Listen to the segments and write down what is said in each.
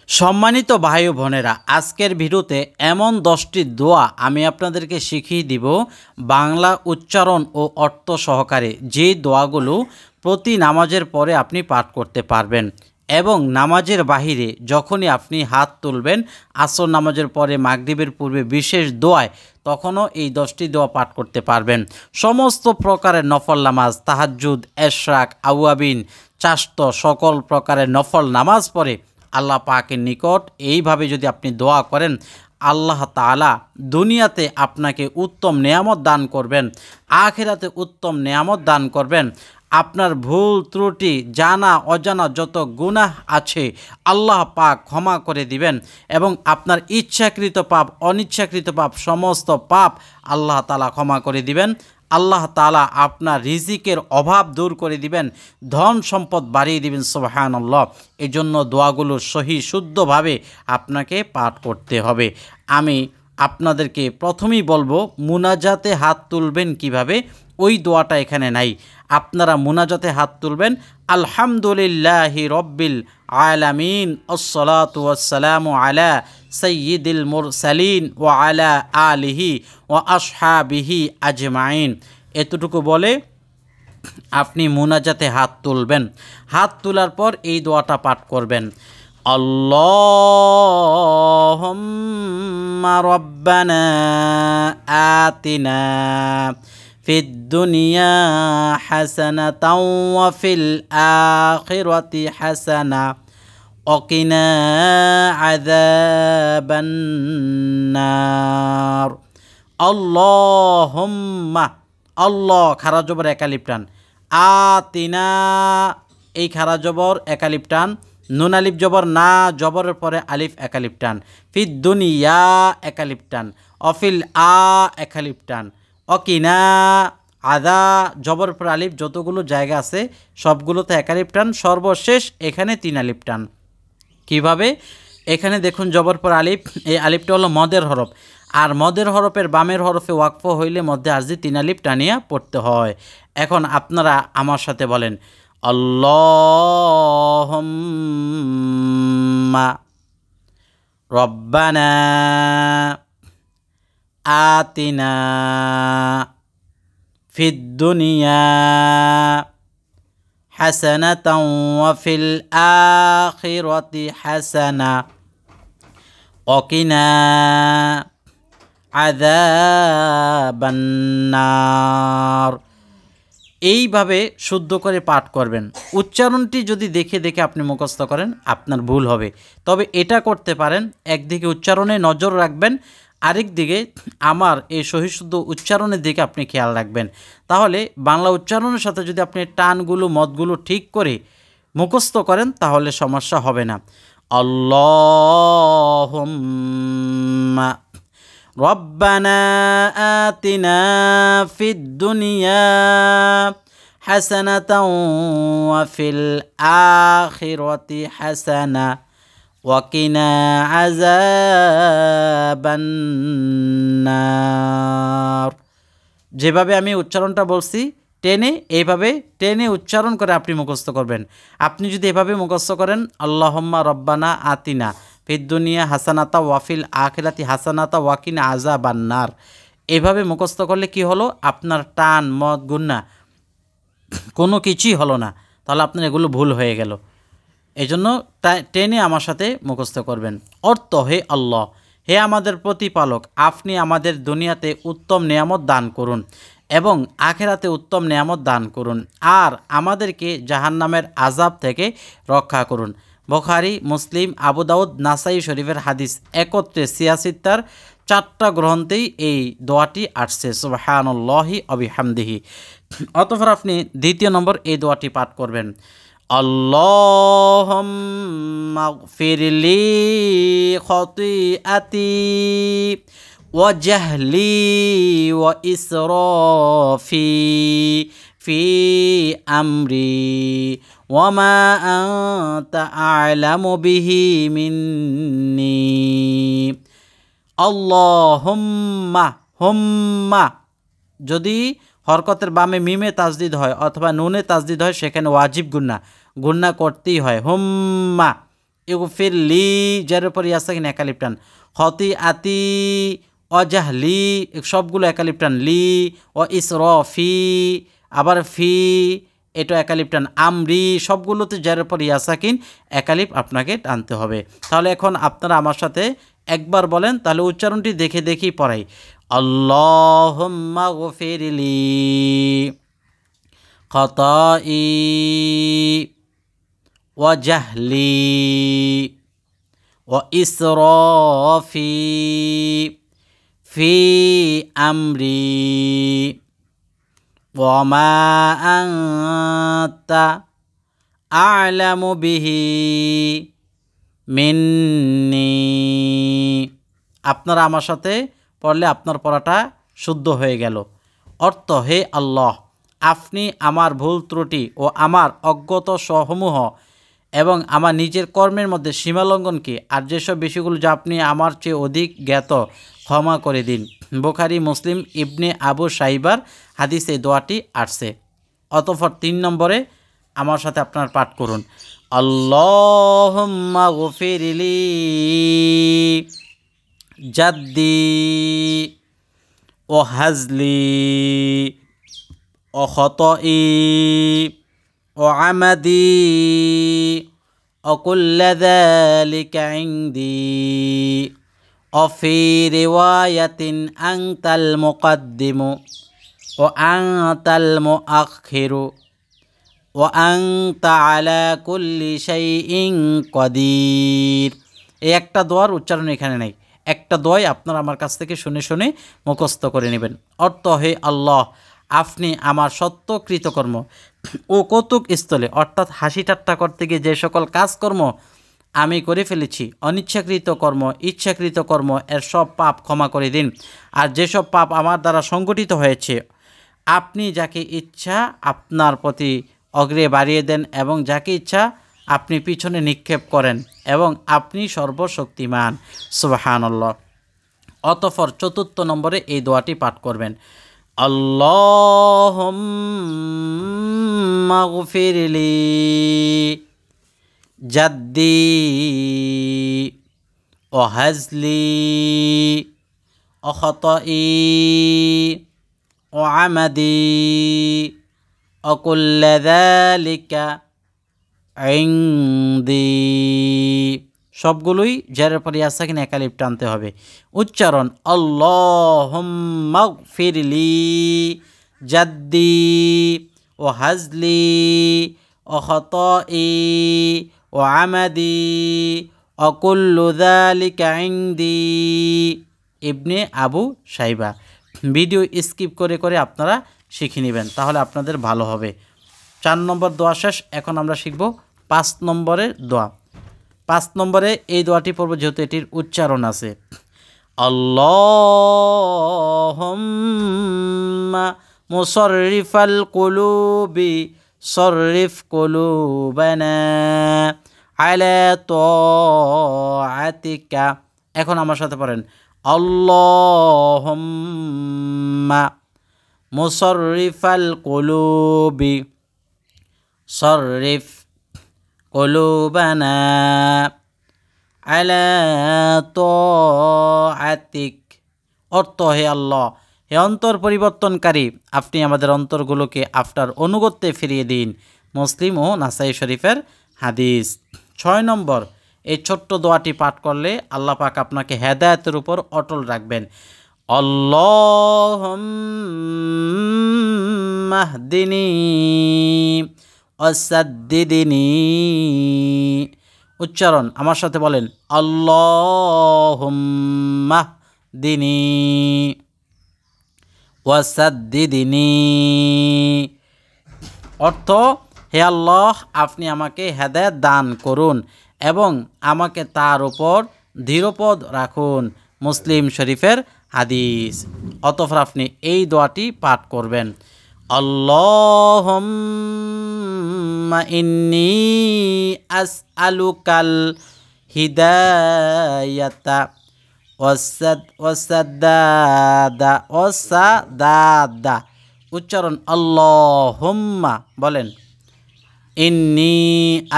সম্মানিত ভাই ও বোনেরা, আজকের ভিডিওতে এমন 10টি দোয়া আমি আপনাদেরকে শিখিয়ে দিব বাংলা উচ্চারণ ও অর্থ সহকারে, যে দোয়াগুলো প্রতি নামাজের পরে আপনি পাঠ করতে পারবেন এবং নামাজের বাহিরে যখনই আপনি হাত তুলবেন, আসর নামাজের পরে, মাগরিবের পূর্বে বিশেষ দোয়ায়, তখনও এই 10টি দোয়া পাঠ করতে পারবেন। সমস্ত প্রকারের নফল নামাজ, তাহাজ্জুদ, এশরাক, আওয়াবিন, চাস্ত, সকল প্রকারের নফল নামাজ পড়ে আল্লাহ পাকের নিকট এইভাবে যদি আপনি দোয়া করেন, আল্লাহ তাআলা দুনিয়াতে আপনাকে উত্তম নেয়ামত দান করবেন, আখিরাতে উত্তম নেয়ামত দান করবেন। আপনার ভুল ত্রুটি, জানা অজানা যত গুনাহ আছে আল্লাহ পাক ক্ষমা করে দিবেন এবং আপনার ইচ্ছাকৃত পাপ, অনিচ্ছাকৃত পাপ, সমস্ত পাপ আল্লাহ তাআলা ক্ষমা করে দিবেন। আল্লাহ তাআলা আপনার রিজিকের অভাব দূর করে দিবেন, ধন সম্পদ বাড়িয়ে দিবেন। সুবহানাল্লাহ। এই জন্য দোয়াগুলো সহি শুদ্ধভাবে আপনাকে পাঠ করতে হবে। আমি আপনাদেরকে প্রথমেই বলবো মুনাজাতে হাত তুলবেন কিভাবে, ওই দোয়াটা এখানে নাই। আপনারা মুনাজাতে হাত তুলবেন আলহামদুলিল্লাহি রব্বিল আলামিন আসসালাতু ওয়াসসালামু আলা সাইয়্যিদিল মুরসালিন ওয়া আলা আলিহি ওয়া আসহাবিহি আজমাইন, এতটুকু বলে আপনি মুনাজাতে হাত তুলবেন। হাত তোলার পর এই দোয়াটা পাঠ করবেন, আল্লাহুম্মা রব্বানা আতিনা ফিদ দুনিয়া হাসানাতাও ওয়া ফিল আখিরাতি হাসানা ওয়া কিনা আযাবান নার। আল্লাহুম্মা, আল্লাহ খারা জবর একালিপ টান, আতিনা এই খারা জবর একালিপ টান, নুন আলিফ জবর না, জবরের পরে আলিফ একালিপ টান, ফিদ দুনিয়া একালিপ টান, অফিল একালিপ টান, অকিনা আদা জবর পর আলিফ, যতগুলো জায়গা আছে সবগুলোতে একালিপ টান, সর্বশেষ এখানে 3 আলিফ টান। কিভাবে? এখানে দেখুন জবর পর আলিফ, এই আলিফটা হলো মদের হরফ, আর মদের হরফের বামের হরফে ওয়াকফ হইলে মধ্যে আরজি 3 আলিফ টানিয়া পড়তে হয়। এখন আপনারা আমার সাথে বলেন, আল্লাহুম্মা রব্বানা আতিনা ফিদ দুনিয়া হাসানাতাও ওয়া ফিল আখিরাতি হাসানা ওয়া কিনা আযাবান নার। এইভাবে শুদ্ধ করে পাঠ করবেন। উচ্চারণটি যদি দেখে দেখে আপনি মুখস্থ করেন আপনার ভুল হবে, তবে এটা করতে পারেন, একদিকে উচ্চারণে নজর রাখবেন, আরেক দিকে আমার এই সহিশুদ্ধ উচ্চারণের দিকে আপনি খেয়াল রাখবেন। তাহলে বাংলা উচ্চারণের সাথে যদি আপনি টানগুলো, মদগুলো ঠিক করে মুখস্থ করেন তাহলে সমস্যা হবে না। আল্লাহুম্মা রব্বানা আতিনা ফিদ দুনিয়া হাসানাতাও ওয়া ফিল আখিরাতি হাসানা ওয়া কিনা আযাবান নার। যেভাবে আমি উচ্চারণটা বলছি টেনে, এইভাবে টেনে উচ্চারণ করে আপনি মুখস্থ করবেন। আপনি যদি এভাবে মুখস্থ করেন, আল্লাহুম্মা রব্বানা আতিনা ফিদ দুনিয়া হাসানাতা ওয়া ফিল আখিরাতি হাসানাতা ওয়া কিনা আযাবান নার, এভাবে মুখস্থ করলে কি হলো, আপনার টান, মদ, গুন্না কোনো কিছুই হলো না, তাহলে আপনার এগুলো ভুল হয়ে গেল। এই জন্য টেনে আমার সাথে মুখস্থ করবেন। অর্থ, হে আল্লাহ, হে আমাদের প্রতিপালক, আপনি আমাদের দুনিয়াতে উত্তম নেয়ামত দান করুন এবং আখিরাতে উত্তম নেয়ামত দান করুন, আর আমাদেরকে জাহান্নামের আযাব থেকে রক্ষা করুন। বুখারী, মুসলিম, আবু দাউদ, নাসাই শরীফের হাদিস একত্রে 86টার 4টা গ্রন্থেই এই দোয়াটি আসছে। সুবহানাল্লাহি ওয়া বিহামদিহি। অতঃপর আপনি দ্বিতীয় নম্বর এই দোয়াটি পাঠ করবেন, আল্লাহুম্মা গফিরলি খতিআতি ওয়া জাহলি ওয়া ইসরাফি ফি আমরি ওয়া মা আনতা আ'লামু বিহি মিন্নি। আল্লাহুম্মা, হুম্মা যদি হরকতের বামে মিমে তাজদিদ হয় অথবা নুনে তাজদিদ হয় সেখানে ওয়াজিব গুন্না করতেই হয়। হুম্মা ইগফিরলি যার উপর ইয়া সাকিন একালিফ টান, খতিআতি ওয়াজহলি সবগুলো একালিফ টান, লি ও ইসরফি আবার ফি এটা একালিফ টান, আমরি সবগুলোতে যার উপর ইয়া সাকিন একালিফ আপনাকে টানতে হবে। তাহলে এখন আপনারা আমার সাথে একবার বলেন, তাহলে উচ্চারণটি দেখে দেখেই পড়াই। আল্লাহুম্মা গফিরলি খতাই ওয়াজহলি ওয়া ইসরাফি ফি আমরি ওয়া মা আনতা আ'লামু বিহি মিন্নি। আপনারা আমার সাথে পড়লে আপনার পড়াটা শুদ্ধ হয়ে গেল। অর্থ, হে আল্লাহ, আপনি আমার ভুল ত্রুটি ও আমার অজ্ঞত সমূহ এবং আমার নিজের কর্মের মধ্যে সীমালঙ্ঘনকে আর যেসব বিষয়গুলো যা আপনি আমার চেয়ে অধিক জ্ঞাত ক্ষমা করে দিন। বুখারী, মুসলিম, ইবনে আবু শাইবার হাদিসে দোয়াটি আসছে। অতঃপর 3 নম্বরে আমার সাথে আপনার পাঠ করুন। আল্লাহুম্মা গফিরলি জাদ্দি ও হাজলি ও খতই ও আমাদি ও কুল্লা যালিকা ইনদি ও ফি রিওয়ায়াতিন আনতাল মুকদ্দিমু ও আনতাল মুআখিরু ও আনতা আলা কুল্লি শাইইন কদির। এই একটা দোয়ার উচ্চারণ এখানে নেই, একটা দোয়াই আপনারা আমার কাছ থেকে শুনে শুনে মুখস্থ করে নেবেন। অর্থ, হে আল্লাহ, আপনি আমার সত্য কৃতকর্ম ও কৌতুক স্থলে অর্থাৎ হাসি ঠাট্টা করতে গিয়ে যে সকল কাজকর্ম আমি করে ফেলেছি, অনিচ্ছাকৃত কর্ম, ইচ্ছাকৃত কর্ম, এর সব পাপ ক্ষমা করে দিন। আর যেসব পাপ আমার দ্বারা সংগঠিত হয়েছে, আপনি যাকে ইচ্ছা আপনার প্রতি অগ্রে বাড়িয়ে দেন এবং যাকে ইচ্ছা আপনি পিছনে নিক্ষেপ করেন এবং আপনি সর্বশক্তিমান। সুবহানাল্লাহ। অতঃপর 4 নম্বরে এই দোয়াটি পাঠ করবেন। আল্লাহুম্মা গফিরলি জাদ্দি ও হাজলি ও খতই ও আমাদি ও কুল্লা যালিকা ইনদি। সবগুলোই যার পরে ইয়া সাকিন একালিফ টানতে হবে। উচ্চারণ, আল্লাহুম্মা গফিরলি জাদ্দি ও হাজলি ও খতই ও আমাদি ও কুল্লু যালিকা ইনদি। ইবনে আবু শাইবা। ভিডিও স্কিপ করে করে আপনারা শিখে নেবেন, তাহলে আপনাদের ভালো হবে। 4 নম্বর দোয়া শেষ। এখন আমরা শিখব 5 নম্বরের দোয়া। 5 নম্বরে এই দোয়াটি পড়ব যেহেতু এটির উচ্চারণ আছে। আল্লাহুম্মা মুসাররিফাল কুলুবি সররিফ কুলুবানা আলা তাআতিকা। এখন আমার সাথে পড়েন, আল্লাহুম্মা মুসাররিফাল কুলুবি সররিফ কুলুবানা আলা তাআতিক। অর্থ, হে আল্লাহ, হে অন্তর পরিবর্তনকারী, আপনি আমাদের অন্তরগুলোকে আপনার অনুগত্যে ফিরিয়ে দিন। মুসলিম ও নাসাই শরীফের হাদিস। 6 নম্বর, এই ছোট্ট দোয়াটি পাঠ করলে আল্লাহ পাক আপনাকে হেদায়েতের উপর অটল রাখবেন। আল্লাহুম্মা হদিনি ওয়াসাদ্দিদনি। উচ্চারণ আমার সাথে বলেন, আল্লাহুম্মা হদিনি ওয়াসাদ্দিদনি। অর্থ, হে আল্লাহ, আপনি আমাকে হেদায়েত দান করুন এবং আমাকে তার উপর দৃঢ়পদ রাখুন। মুসলিম শরীফের হাদিস। অতঃপর আপনি এই দোয়াটি পাঠ করবেন। আল্লাহুম্মা ইন্নী আসআলুকাল হিদায়াতা ওয়াসাদাদা। উচ্চারণ, আল্লাহুম্মা বলেন, ইন্নী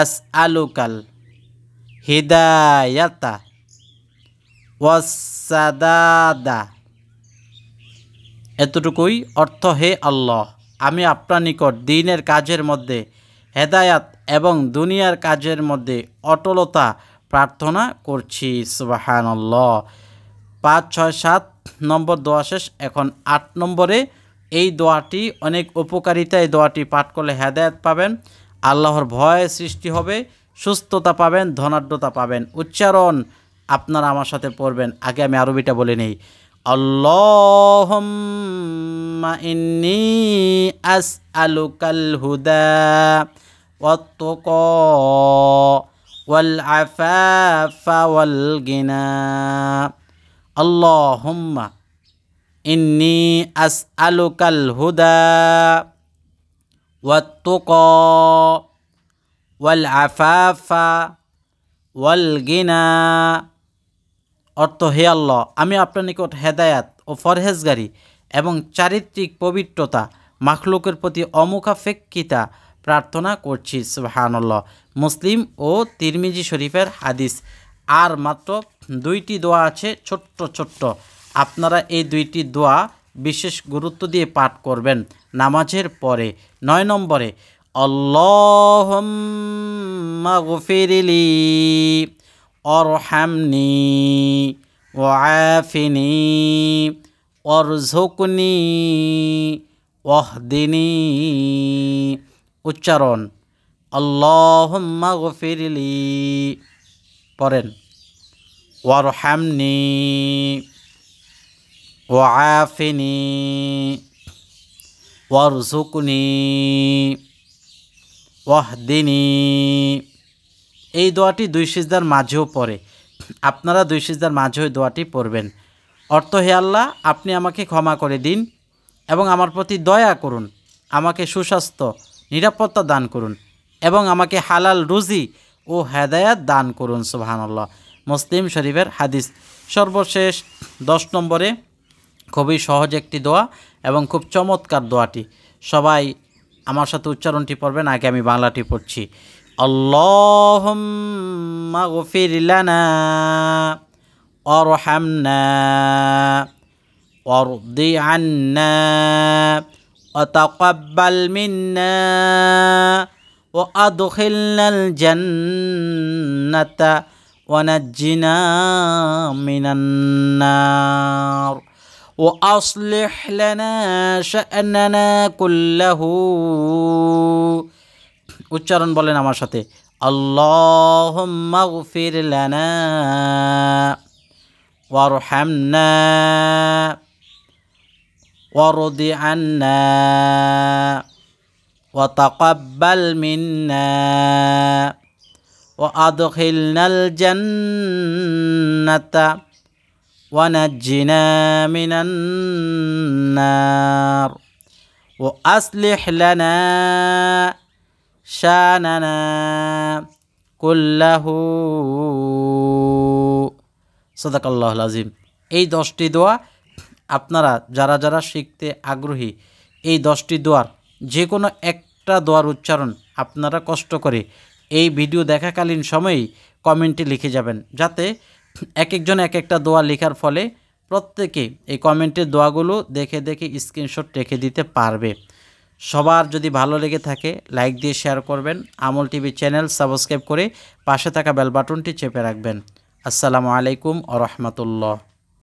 আসআলুকাল হিদায়াতা ওয়াসসাদাদা। এতটুকুই অর্থ, হে আল্লাহ, আমি আপনার নিকট দ্বীনের কাজের মধ্যে হেদায়াত এবং দুনিয়ার কাজের মধ্যে অটলতা প্রার্থনা করছি। সুবহানাল্লাহ। 5, 6, 7 নম্বর দোয়া শেষ। এখন 8 নম্বরে এই দোয়াটি অনেক উপকারিতা। এই দোয়াটি পাঠ করলে হেদায়েত পাবেন, আল্লাহর ভয় সৃষ্টি হবে, সুস্থতা পাবেন, ধনাঢ্যতা পাবেন। উচ্চারণ আপনারা আমার সাথে পড়বেন। আগে আমি আরবিটা বলে নেই। আল্লাহুম্মা ইন্নী আসআলুকাল হুদা ওয়াত তুকা ওয়াল আফাফা ওয়াল গিনা। আল্লাহুম্মা ইন্নী আসআলুকাল হুদা ওয়াত তুকা ওয়াল আফাফা ওয়াল গিনা। অর্থ, হে আল্লাহ, আমি আপনার নিকট হেদায়াত ও ফরহেজগারি এবং চারিত্রিক পবিত্রতা, মাখলুকের প্রতি অমুখাপেক্ষিতা প্রার্থনা করছি। সুবহানাল্লাহ। মুসলিম ও তিরমিজি শরীফের হাদিস। আর মাত্র 2টি দোয়া আছে, ছোট্ট ছোট্ট। আপনারা এই 2টি দোয়া বিশেষ গুরুত্ব দিয়ে পাঠ করবেন নামাজের পরে। 9 নম্বরে আল্লাহুম্মা গফিরলি অরহামনি ওয়াফিনি ওয়ারযুকনি ওয়াহদিনি। উচ্চারণ আল্লাহুম্মা গফিরলি, পড়েন ওয়ারহামনি ওয়াফিনি ওয়ারযুকনি ওয়াহদিনি। এই দোয়াটি 2 সিজদার মাঝেও পড়ে। আপনারা 2 সিজদার মাঝেও দোয়াটি পড়বেন। অর্থ, হে আল্লাহ, আপনি আমাকে ক্ষমা করে দিন এবং আমার প্রতি দয়া করুন, আমাকে সুস্বাস্থ্য নিরাপত্তা দান করুন এবং আমাকে হালাল রুজি ও হেদায়াত দান করুন। সুবহানাল্লাহ। মুসলিম শরীফের হাদিস। সর্বশেষ 10 নম্বরে খুবই সহজ একটি দোয়া এবং খুব চমৎকার দোয়াটি। সবাই আমার সাথে উচ্চারণটি পড়বেন। আগে আমি বাংলাটি পড়ছি। আল্লাহুম্মা গফির লানা ওয়ারহামনা ওয়ারদি আন্না ওয়া তাকাব্বাল মিন্না ওয়া আদখিলনাল জান্নাতা ওয়া নাজ্জিনা মিনান নার ওয়া আসলিহ লানা শা'নানা কুল্লাহু। উচ্চারণ বলেন আমার সাথে। আল্লাহুম্মা গফির লানা ওয়ারহামনা ওয়ারদি আন্না ওয়া তাকাব্বাল মিন্না ওয়া আদখিলনাল জান্নাতা ওয়া নাজ্জিনা মিনান নার ওয়া আসলিহ লানা শা'নানা কুল্লাহু। সাদাকাল্লাহুল আযীম। এই 10টি দোয়া আপনারা যারা যারা শিখতে আগ্রহী, এই 10টি দোয়ার যে কোনো একটা দোয়ার উচ্চারণ আপনারা কষ্ট করে এই ভিডিও দেখাকালীন সময়েই কমেন্টে লিখে যাবেন, যাতে এক একজন এক একটা দোয়া লেখার ফলে প্রত্যেকে এই কমেন্টের দোয়াগুলো দেখে দেখে স্ক্রিনশট রেখে দিতে পারবে। সবার যদি ভালো লেগে থাকে লাইক দিয়ে শেয়ার করবেন। আমল টিভি চ্যানেল সাবস্ক্রাইব করে পাশে থাকা বেল বাটনটি চেপে রাখবেন। আসসালামু আলাইকুম ওয়া রাহমাতুল্লাহ।